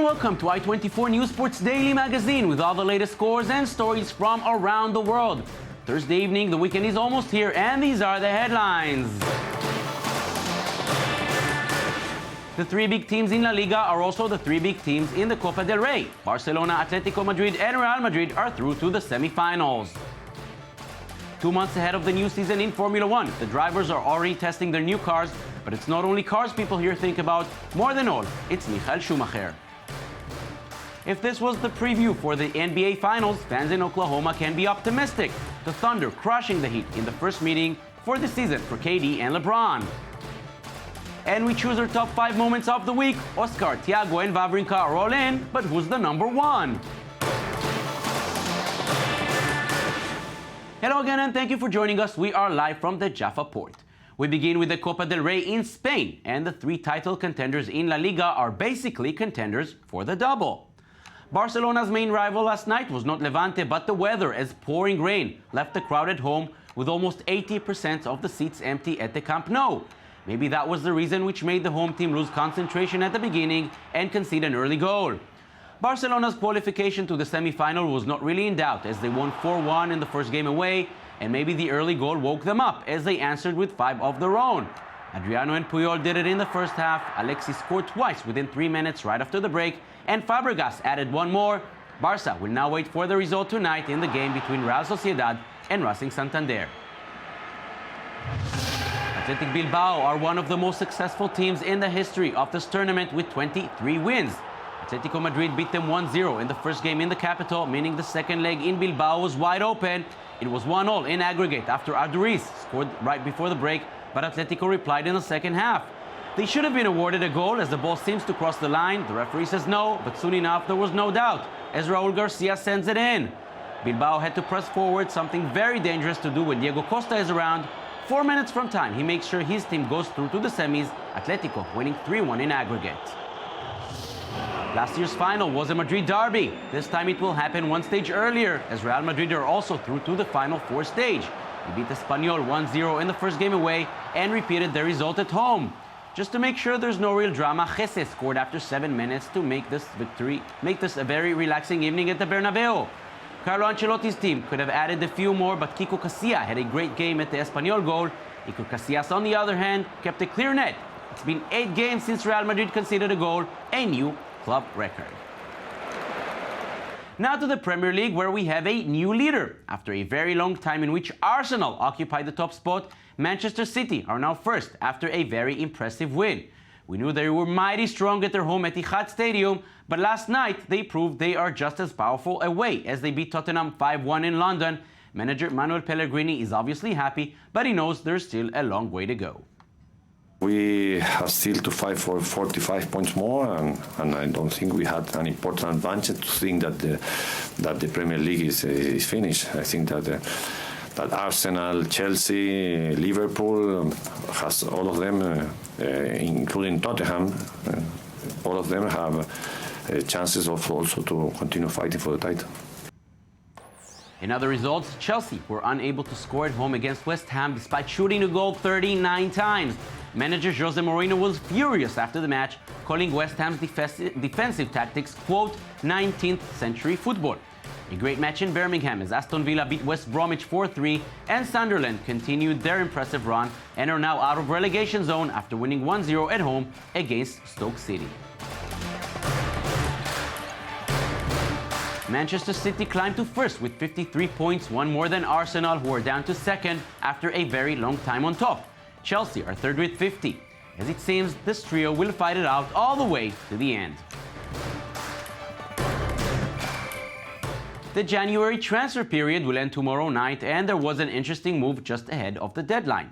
and welcome to i24 News Sports Daily Magazine with all the latest scores and stories from around the world. Thursday evening, the weekend is almost here, and these are the headlines. The three big teams in La Liga are also the three big teams in the Copa del Rey. Barcelona, Atletico Madrid, and Real Madrid are through to the semifinals. 2 months ahead of the new season in Formula One, the drivers are already testing their new cars, but it's not only cars people here think about. More than all, it's Michael Schumacher. If this was the preview for the NBA Finals, fans in Oklahoma can be optimistic. The Thunder crushing the Heat in the first meeting for the season for KD and LeBron. And we choose our top 5 moments of the week. Oscar, Thiago, and Wawrinka are all in, but who's the number one? Hello again, and thank you for joining us. We are live from the Jaffa Port. We begin with the Copa del Rey in Spain, and the three title contenders in La Liga are basically contenders for the double. Barcelona's main rival last night was not Levante, but the weather, as pouring rain left the crowd at home with almost 80% of the seats empty at the Camp Nou. Maybe that was the reason which made the home team lose concentration at the beginning and concede an early goal. Barcelona's qualification to the semi-final was not really in doubt, as they won 4-1 in the first game away, and maybe the early goal woke them up as they answered with 5 of their own. Adriano and Puyol did it in the first half, Alexis scored twice within 3 minutes right after the break, and Fabregas added one more. Barca will now wait for the result tonight in the game between Real Sociedad and Racing Santander. Athletic Bilbao are one of the most successful teams in the history of this tournament with 23 wins. Atletico Madrid beat them 1-0 in the first game in the capital, meaning the second leg in Bilbao was wide open. It was 1-1 in aggregate after Arduriz scored right before the break, but Atletico replied in the second half. They should have been awarded a goal as the ball seems to cross the line. The referee says no, but soon enough there was no doubt as Raul Garcia sends it in. Bilbao had to press forward, something very dangerous to do when Diego Costa is around. 4 minutes from time, he makes sure his team goes through to the semis, Atletico winning 3-1 in aggregate. Last year's final was a Madrid derby. This time it will happen one stage earlier, as Real Madrid are also through to the Final Four stage. They beat Espanyol 1-0 in the first game away and repeated their result at home. Just to make sure there's no real drama, Jesse scored after 7 minutes to make this a very relaxing evening at the Bernabeu. Carlo Ancelotti's team could have added a few more, but Kiko Casilla had a great game at the Espanyol goal. Iker Casillas, on the other hand, kept a clear net. It's been 8 games since Real Madrid conceded a goal, a new club record. Now to the Premier League, where we have a new leader. After a very long time in which Arsenal occupied the top spot, Manchester City are now first after a very impressive win. We knew they were mighty strong at their home Etihad Stadium, but last night they proved they are just as powerful away as they beat Tottenham 5-1 in London. Manager Manuel Pellegrini is obviously happy, but he knows there's still a long way to go. We have still to fight for 45 points more, and I don't think we had an important advantage to think that the Premier League is finished. I think that Arsenal, Chelsea, Liverpool, has all of them, including Tottenham, all of them have chances of also to continue fighting for the title. In other results, Chelsea were unable to score at home against West Ham despite shooting a goal 39 times. Manager Jose Mourinho was furious after the match, calling West Ham's defensive tactics, quote, 19th century football. A great match in Birmingham as Aston Villa beat West Bromwich 4-3, and Sunderland continued their impressive run and are now out of relegation zone after winning 1-0 at home against Stoke City. Manchester City climbed to first with 53 points, one more than Arsenal, who are down to second after a very long time on top. Chelsea are third with 50. As it seems, this trio will fight it out all the way to the end. The January transfer period will end tomorrow night, and there was an interesting move just ahead of the deadline.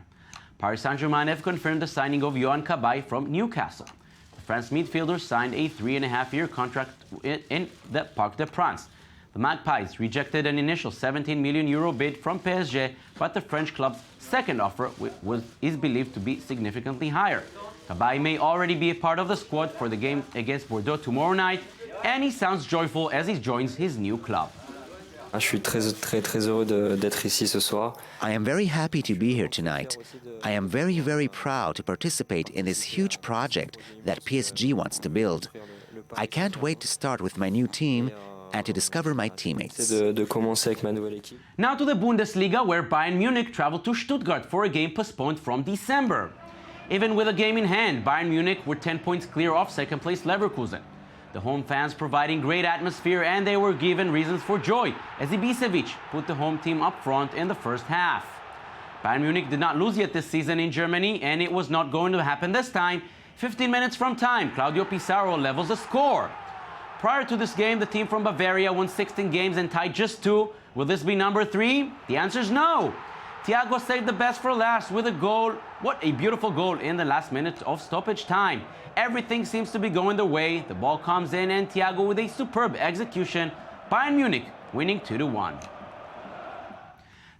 Paris Saint-Germain have confirmed the signing of Yohan Cabaye from Newcastle. The France midfielder signed a 3.5-year contract in the Parc des Princes. The Magpies rejected an initial €17 million bid from PSG, but the French club's second offer is believed to be significantly higher. Cabaye may already be a part of the squad for the game against Bordeaux tomorrow night, and he sounds joyful as he joins his new club. Je suis très heureux d'être ici ce soir. I am very happy to be here tonight. I am very proud to participate in this huge project that PSG wants to build. I can't wait to start with my new team and to discover my teammates. De commencer avec ma nouvelle équipe. Now to the Bundesliga, where Bayern Munich traveled to Stuttgart for a game postponed from December. Even with a game in hand, Bayern Munich were 10 points clear of second-place Leverkusen. The home fans providing great atmosphere, and they were given reasons for joy as Ibisevic put the home team up front in the first half. Bayern Munich did not lose yet this season in Germany, and it was not going to happen this time. 15 minutes from time, Claudio Pizarro levels the score. Prior to this game, the team from Bavaria won 16 games and tied just 2. Will this be number 3? The answer is no. Thiago saved the best for last with a goal. What a beautiful goal in the last minute of stoppage time. Everything seems to be going their way. The ball comes in and Thiago with a superb execution. Bayern Munich winning 2-1.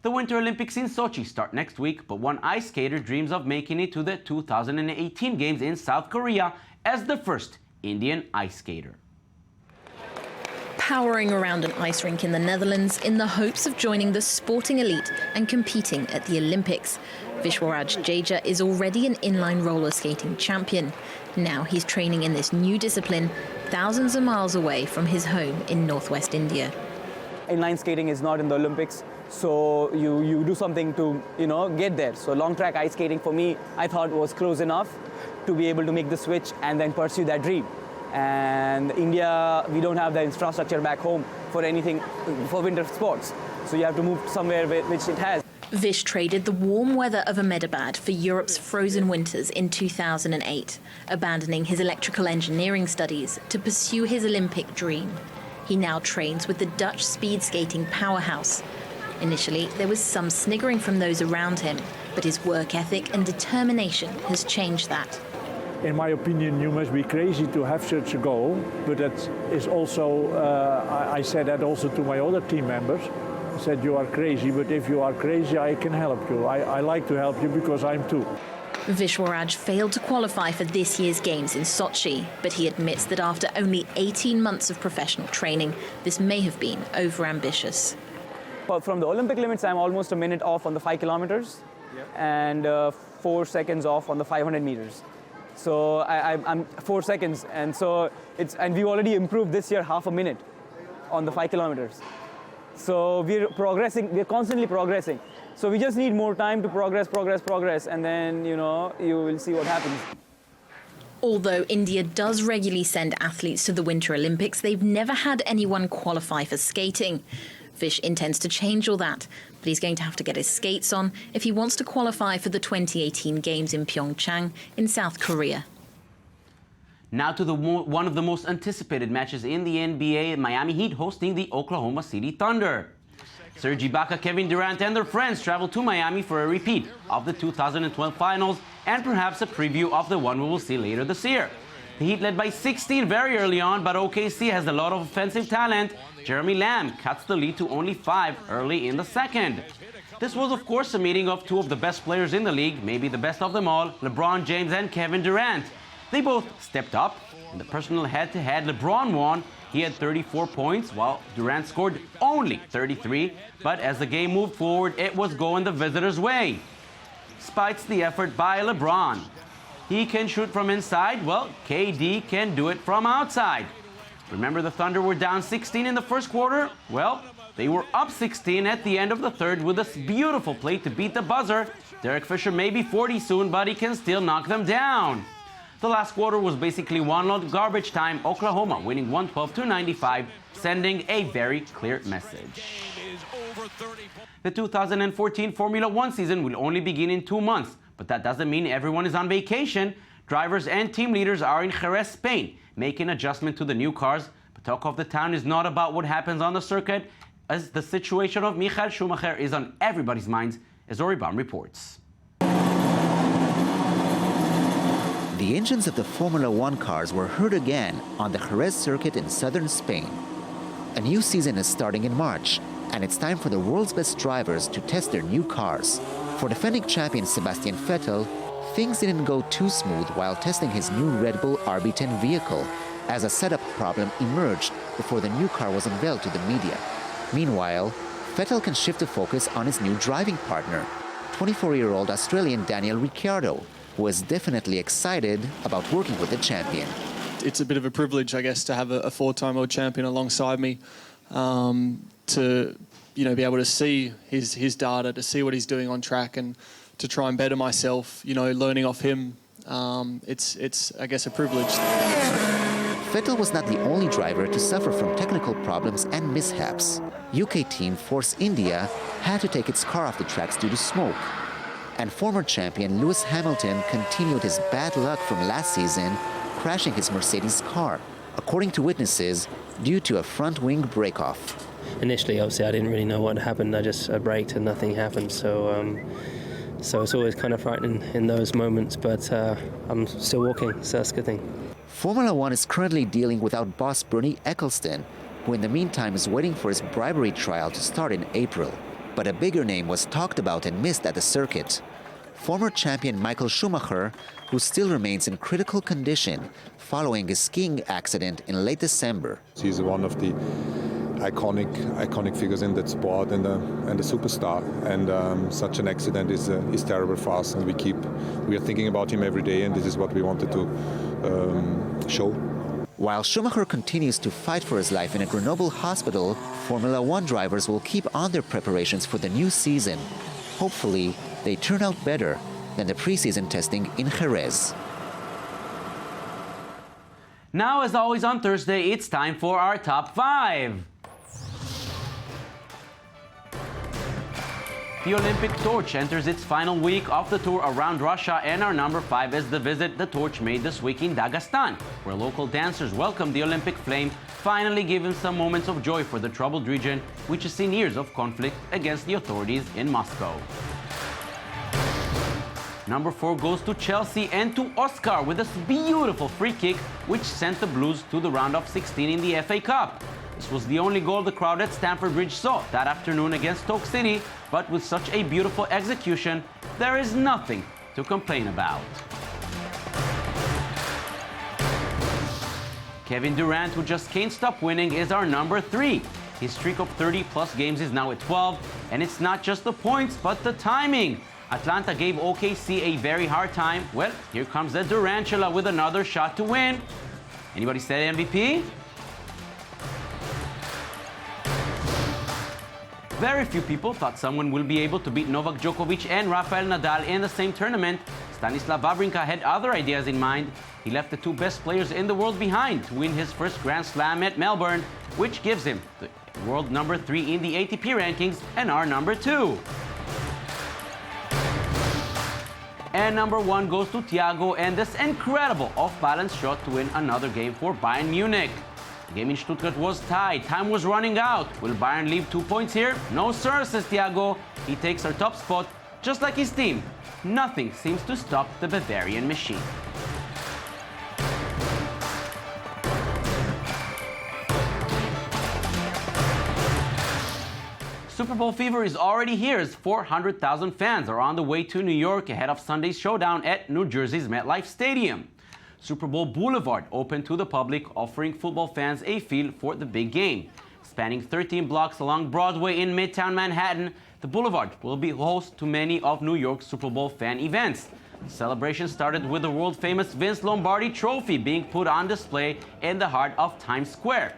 The Winter Olympics in Sochi start next week, but one ice skater dreams of making it to the 2018 Games in South Korea as the first Indian ice skater. Powering around an ice rink in the Netherlands in the hopes of joining the sporting elite and competing at the Olympics. Vishwaraj Jadeja is already an inline roller skating champion. Now he's training in this new discipline thousands of miles away from his home in northwest India. Inline skating is not in the Olympics, so you do something to get there. So long track ice skating for me, I thought was close enough to be able to make the switch and then pursue that dream. And India, we don't have the infrastructure back home for anything for winter sports, so you have to move somewhere which it has. Vish traded the warm weather of Ahmedabad for Europe's frozen winters in 2008, abandoning his electrical engineering studies to pursue his Olympic dream. He now trains with the Dutch speed skating powerhouse. Initially, there was some sniggering from those around him, but his work ethic and determination has changed that. In my opinion, you must be crazy to have such a goal, but that is also, I said that also to my other team members. I said, you are crazy, but if you are crazy, I can help you. I like to help you because I'm too. Vishwaraj failed to qualify for this year's Games in Sochi, but he admits that after only 18 months of professional training, this may have been overambitious. But from the Olympic limits, I'm almost a minute off on the 5 kilometers and 4 seconds off on the 500 meters. So I'm 4 seconds, and so we've already improved this year half a minute on the 5 kilometers. So we're progressing, we're constantly progressing. So we just need more time to progress, and then you will see what happens. Although India does regularly send athletes to the Winter Olympics, they've never had anyone qualify for skating. Vish intends to change all that, but he's going to have to get his skates on if he wants to qualify for the 2018 Games in Pyeongchang in South Korea. Now to one of the most anticipated matches in the NBA, Miami Heat hosting the Oklahoma City Thunder. Serge Ibaka, Kevin Durant and their friends travel to Miami for a repeat of the 2012 finals and perhaps a preview of the one we will see later this year. The Heat led by 16 very early on, but OKC has a lot of offensive talent. Jeremy Lamb cuts the lead to only 5 early in the second. This was, of course, a meeting of two of the best players in the league, maybe the best of them all, LeBron James and Kevin Durant. They both stepped up. In the personal head-to-head, LeBron won. He had 34 points, while Durant scored only 33. But as the game moved forward, it was going the visitors' way. Despite the effort by LeBron. He can shoot from inside. Well, KD can do it from outside. Remember the Thunder were down 16 in the first quarter? Well, they were up 16 at the end of the third with this beautiful play to beat the buzzer. Derek Fisher may be 40 soon, but he can still knock them down. The last quarter was basically one-load garbage time. Oklahoma winning 112-95, sending a very clear message. The 2014 Formula One season will only begin in 2 months, but that doesn't mean everyone is on vacation. Drivers and team leaders are in Jerez, Spain, making adjustment to the new cars. But talk of the town is not about what happens on the circuit, as the situation of Michael Schumacher is on everybody's minds, as Oribam reports. The engines of the Formula One cars were heard again on the Jerez circuit in southern Spain. A new season is starting in March, and it's time for the world's best drivers to test their new cars. For defending champion Sebastian Vettel, things didn't go too smooth while testing his new Red Bull RB10 vehicle, as a setup problem emerged before the new car was unveiled to the media. Meanwhile, Vettel can shift the focus on his new driving partner, 24-year-old Australian Daniel Ricciardo, who is definitely excited about working with the champion. it's a bit of a privilege, I guess, to have a four-time world champion alongside me, to be able to see his data, to see what he's doing on track, and to try and better myself. Learning off him, it's I guess a privilege. Vettel was not the only driver to suffer from technical problems and mishaps. UK team Force India had to take its car off the tracks due to smoke. And former champion Lewis Hamilton continued his bad luck from last season, crashing his Mercedes car, according to witnesses, due to a front wing break-off. Initially, obviously, I didn't really know what happened. I braked and nothing happened. So it's always kind of frightening in those moments, but I'm still walking, so that's a good thing. Formula One is currently dealing with boss Bernie Ecclestone, who in the meantime is waiting for his bribery trial to start in April. But a bigger name was talked about and missed at the circuit. Former champion Michael Schumacher, who still remains in critical condition following his skiing accident in late December. He's one of the iconic figures in that sport and a superstar. And such an accident is terrible for us. And we are thinking about him every day, and this is what we wanted to show. While Schumacher continues to fight for his life in a Grenoble hospital, Formula One drivers will keep on their preparations for the new season. Hopefully, they turn out better than the preseason testing in Jerez. Now, as always on Thursday, it's time for our top 5. The Olympic torch enters its final week of the tour around Russia, and our number 5 is the visit the torch made this week in Dagestan, where local dancers welcomed the Olympic flame, finally giving some moments of joy for the troubled region, which has seen years of conflict against the authorities in Moscow. Number 4 goes to Chelsea and to Oscar with this beautiful free kick, which sent the Blues to the round of 16 in the FA Cup. This was the only goal the crowd at Stamford Bridge saw that afternoon against Stoke City, but with such a beautiful execution, there is nothing to complain about. Kevin Durant, who just can't stop winning, is our number 3. His streak of 30-plus games is now at 12, and it's not just the points, but the timing. Atlanta gave OKC a very hard time. Well, here comes the Durantula with another shot to win. Anybody say MVP? Very few people thought someone will be able to beat Novak Djokovic and Rafael Nadal in the same tournament. Stanislav Wawrinka had other ideas in mind. He left the 2 best players in the world behind to win his first Grand Slam at Melbourne, which gives him the world number 3 in the ATP rankings and our number 2. And number 1 goes to Thiago and this incredible off-balance shot to win another game for Bayern Munich. The game in Stuttgart was tied. Time was running out. Will Bayern leave 2 points here? No sir, says Thiago. He takes our top spot, just like his team. Nothing seems to stop the Bavarian machine. Super Bowl fever is already here as 400,000 fans are on the way to New York ahead of Sunday's showdown at New Jersey's MetLife Stadium. Super Bowl Boulevard open to the public, offering football fans a feel for the big game. Spanning 13 blocks along Broadway in Midtown Manhattan, the Boulevard will be host to many of New York's Super Bowl fan events. The celebration started with the world-famous Vince Lombardi Trophy being put on display in the heart of Times Square.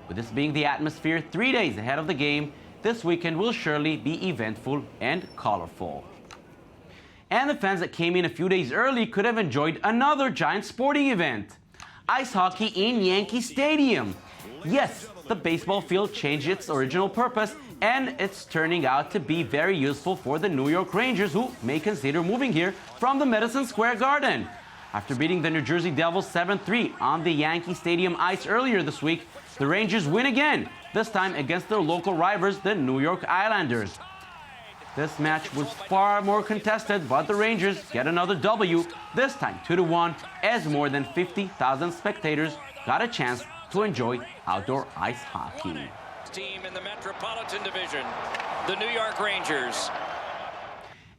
With this being the atmosphere 3 days ahead of the game, this weekend will surely be eventful and colorful. And the fans that came in a few days early could have enjoyed another giant sporting event. Ice hockey in Yankee Stadium. Yes, the baseball field changed its original purpose, and it's turning out to be very useful for the New York Rangers, who may consider moving here from the Madison Square Garden. After beating the New Jersey Devils 7-3 on the Yankee Stadium ice earlier this week, the Rangers win again, this time against their local rivals, the New York Islanders. This match was far more contested, but the Rangers get another W, this time 2-1, as more than 50,000 spectators got a chance to enjoy outdoor ice hockey. Team in the Metropolitan Division, the New York Rangers.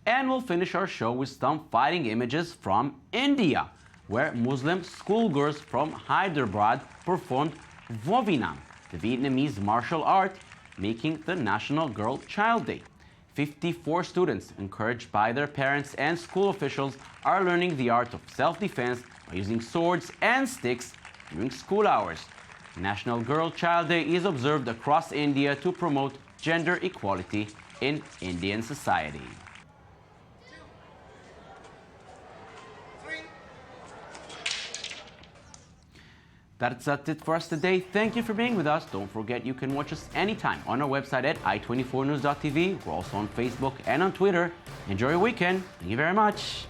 And we'll finish our show with some fighting images from India, where Muslim schoolgirls from Hyderabad performed Vovinam, the Vietnamese martial art, making the National Girl Child Day. 54 students, encouraged by their parents and school officials, are learning the art of self-defense by using swords and sticks during school hours. National Girl Child Day is observed across India to promote gender equality in Indian society. That's it for us today. Thank you for being with us. Don't forget you can watch us anytime on our website at i24news.tv. We're also on Facebook and on Twitter. Enjoy your weekend. Thank you very much.